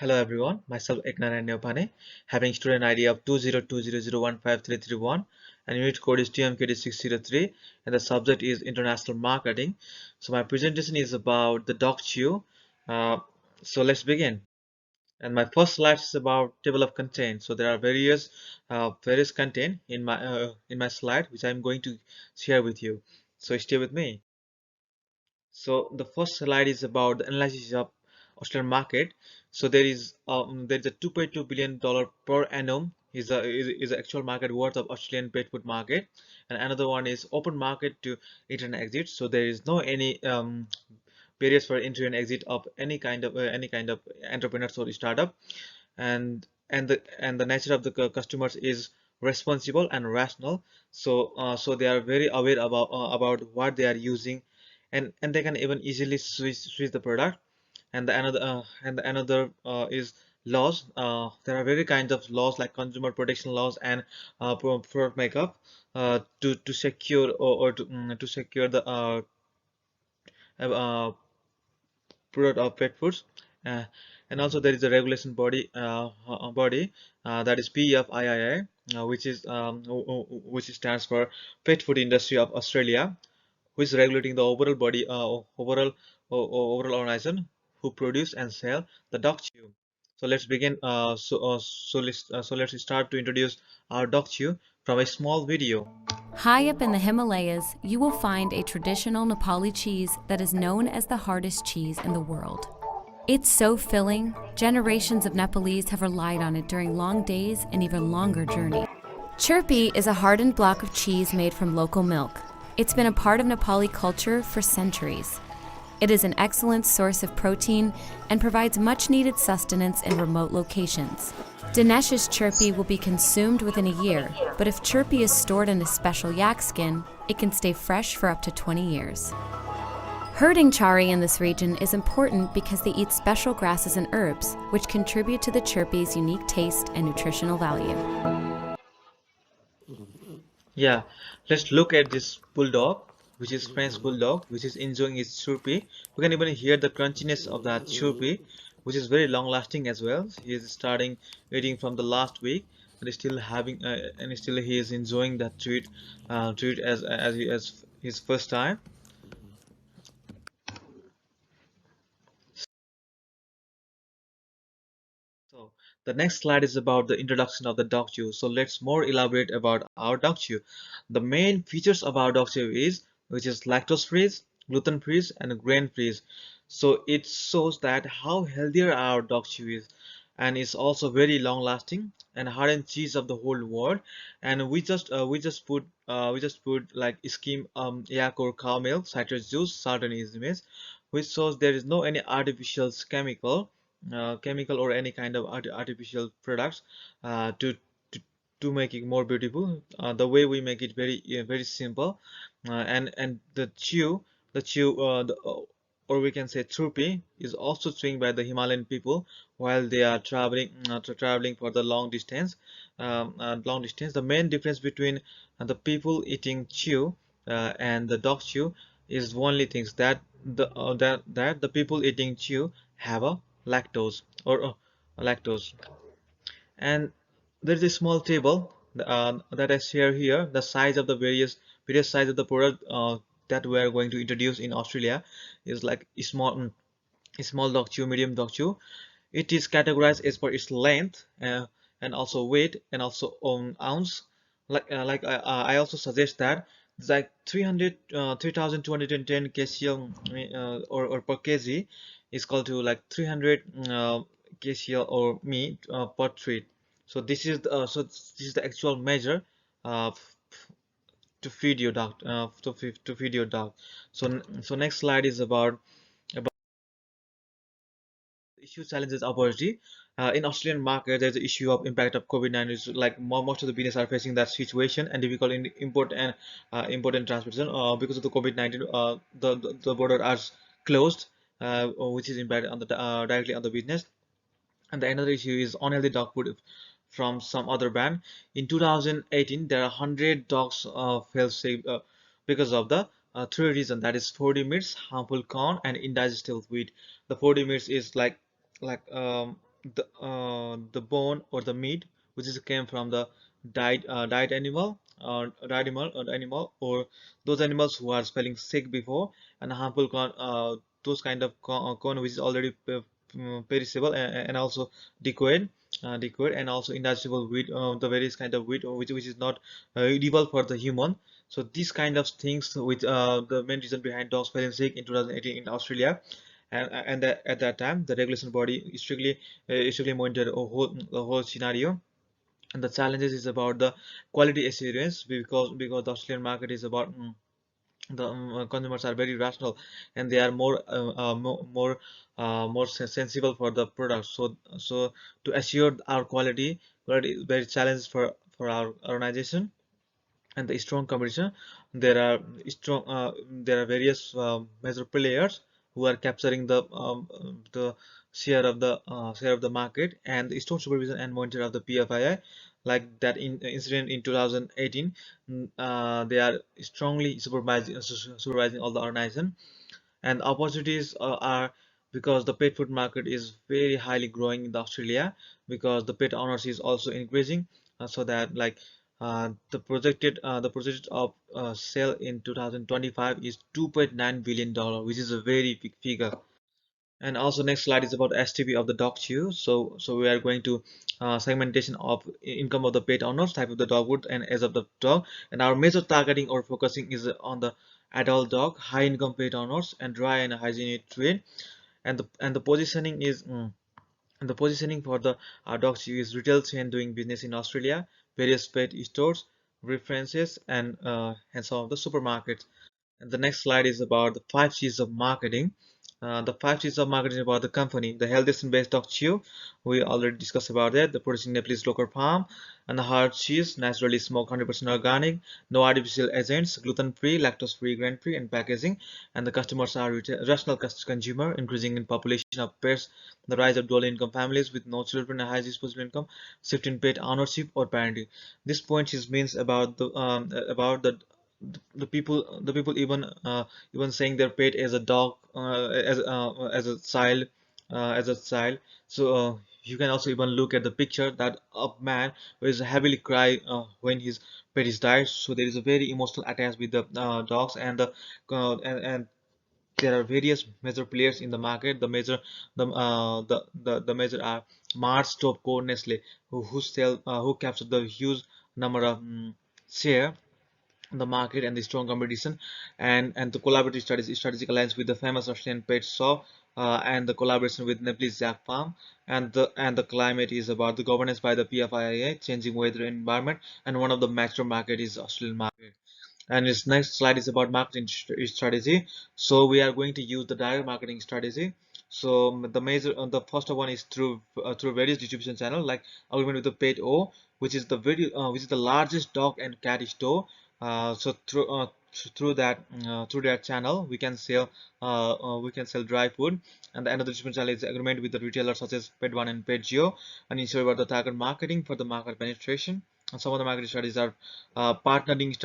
Hello everyone, myself Eknaran Neopane, having student ID of 20200015331 and unit code is TMKT 603 and the subject is international marketing. So my presentation is about the doc chew. So let's begin. And my first slide is about table of content. So there are various content in my slide which I'm going to share with you. So stay with me. So the first slide is about the analysis of Australian market. So there is a 2.2 billion dollar per annum is the actual market worth of Australian pet food market, and another one is open market to enter and exit. So there is no any barriers for entry and exit of any kind of entrepreneurs or startup, and the nature of the customers is responsible and rational. So they are very aware about what they are using, and they can even easily switch the product. And the another is laws. There are very kinds of laws like consumer protection laws and product makeup to secure to secure the uh, product of pet foods. uh, and also there is a regulation body that is PFIIA, which stands for Pet Food Industry of Australia, which is regulating the overall organization who produce and sell the dog chew. So let's begin. Let's start to introduce our dog chew from a small video. High up in the Himalayas, you will find a traditional Nepali cheese that is known as the hardest cheese in the world. It's so filling, generations of Nepalese have relied on it during long days and even longer journeys. Churpi is a hardened block of cheese made from local milk. It's been a part of Nepali culture for centuries. It is an excellent source of protein and provides much-needed sustenance in remote locations. Dinesh's Churpi will be consumed within a year, but if Churpi is stored in a special yak skin, it can stay fresh for up to 20 years. Herding chari in this region is important because they eat special grasses and herbs, which contribute to the Churpi's unique taste and nutritional value. Yeah, let's look at this bulldog, which is French bulldog, which is enjoying its chirpy. We can even hear the crunchiness of that chirpy, which is very long lasting as well. He is starting eating from the last week, and is still having, and still he is enjoying that treat as his first time. So the next slide is about the introduction of the dog chew. So let's more elaborate about our dog chew. The main features of our dog chew is which is lactose free, gluten free, and grain free. So it shows that how healthier our dog chew is, and it's also very long lasting and hardened cheese of the whole world. And we just put like skim yak or cow milk, citrus juice, salt, and easy, which shows there is no any artificial chemical or any kind of artificial products to to make it more beautiful. The way we make it very simple, and the chew, or we can say Churpi, is also chewing by the Himalayan people while they are traveling for the long distance. The main difference between the people eating chew and the dog chew is only things that the people eating chew have a lactose. And there is a small table that I share here. The size of the various size of the product that we are going to introduce in Australia is like small dog chew, medium dog chew. It is categorized as per its length and also weight and also ounce. I also suggest that it's like 3,210 kcal or per kg is called to like 300 kcal or meat per treat. So this is the actual measure uh, to feed your dog to feed your dog. So next slide is about issue, challenges, opportunity. In Australian market, there's the issue of impact of COVID-19. Is like most of the business are facing that situation and difficult in import and transportation because of the COVID-19. The border are closed, which is impact on the directly on the business. And the another issue is unhealthy dog food from some other brand. In 2018, there are 100 dogs fell sick because of the three reasons. That is 40 meats, harmful corn, and indigestible wheat. The 40 meats is like the bone or the meat which is came from the died animal or animal, or those animals who are spelling sick before, and harmful those kind of corn which is already perishable, and also decayed decayed, and also indigestible wheat, the various kind of wheat which is not edible for the human. So these kind of things which the main reason behind dogs spelling sick in 2018 in Australia. At that time the regulation body strictly monitored the whole scenario. And the challenges is about the quality assurance, because the Australian market is about the consumers are very rational, and they are more sensible for the product. So to assure our quality is very challenge for our organization. And the strong competition, there are strong there are various major players who are capturing the share of the market, and the strong supervision and monitor of the PFII, like that incident in 2018. They are strongly supervising all the organization. And opportunities are because the pet food market is very highly growing in Australia, because the pet owners is also increasing, so that like the projected of sale in 2025 is $2.9 billion, which is a very big figure. And also next slide is about STP of the dog chew. So we are going to segmentation of income of the pet owners, type of the dog food, and age of the dog. And our major targeting or focusing is on the adult dog, high income pet owners, and dry and hygienic trade. And the positioning is and the positioning for the dog chew is retail chain doing business in Australia, various pet stores, references, and some of the supermarkets. And the next slide is about the 5 C's of marketing. The 5 C's of marketing is about the company. The healthiest and best dog chew, we already discussed about that. The producing Nepalese local farm, and the hard cheese, naturally smoked, 100% organic, no artificial agents, gluten-free, lactose-free, grain-free, and packaging. And the customers are rational consumer, increasing in population of pets, the rise of dual income families with no children and high disposable income, shift in pet ownership or parenting. This point is means about the people even saying their pet as a dog, as a child. So you can also even look at the picture that a man who is heavily cry when his pet is died. So there is a very emotional attach with the dogs, and there are various major players in the market. The major are Mars, Topco, Nestle, who capture the huge number of share the market, and the strong competition. And the collaborative strategic alliance with the famous Australian pet shop, and the collaboration with Nepalese Jack Farm. And the climate is about the governance by the PFIA, changing weather environment, and one of the mature market is Australian market. And this next slide is about marketing strategy. So we are going to use the direct marketing strategy. So the first one is through various distribution channel, like agreement with the pet o, which is the largest dog and cat store. So through that channel we can sell dry food. And the another distribution channel is agreement with the retailers such as Pet One and Pet Geo, and ensure about the target marketing for the market penetration. And some of the marketing strategies are partnering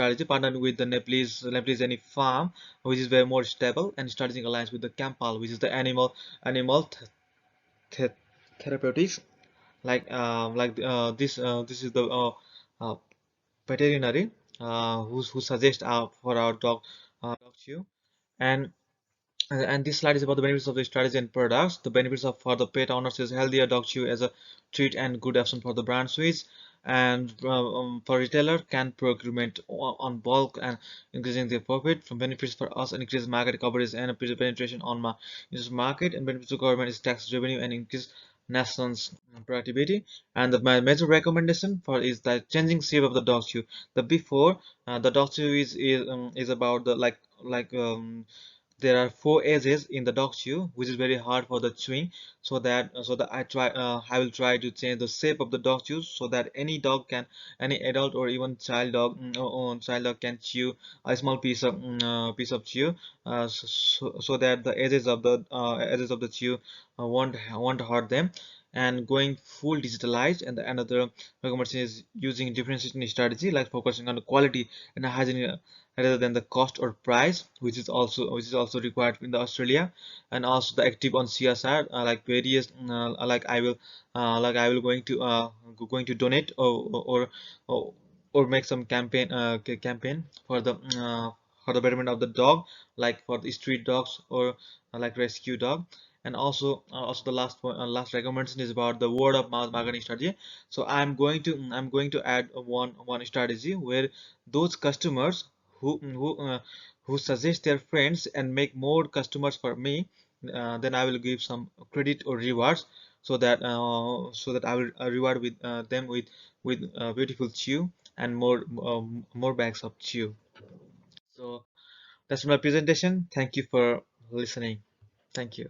with the Nepalese any farm, which is very more stable, and strategic alliance with the Campal, which is the animal th therapeutics. This is the uh, veterinary who suggest for our dog chew. And this slide is about the benefits of the strategy and products. The benefits of for the pet owners is healthier dog chew as a treat and good option for the brand switch. And for retailer, can procurement on bulk and increasing their profit. From benefits for us, and increase market coverage and penetration on this market. And benefits to government is tax revenue and increase national's productivity. And the my major recommendation for is the changing shape of the dog chew. The before the dog chew is about the there are four edges in the dog chew, which is very hard for the chewing. So that I will try to change the shape of the dog chew, so that any adult or even child dog can chew a small piece of chew, so that the edges of the chew won't hurt them. and going full digitalized. And the another recommendation is using differentiation strategy, like focusing on the quality and hygiene rather than the cost or price, which is also required in the Australia. And also the active on CSR, like various like I will going to donate or, or make some campaign for the betterment of the dog, like for the street dogs or like rescue dog. And also the last point, last recommendation is about the word of mouth marketing strategy. So I'm going to add one strategy where those customers who suggest their friends and make more customers for me, then I will give some credit or rewards, so that I will reward with them with beautiful chew and more bags of chew. So that's my presentation. Thank you for listening. Thank you.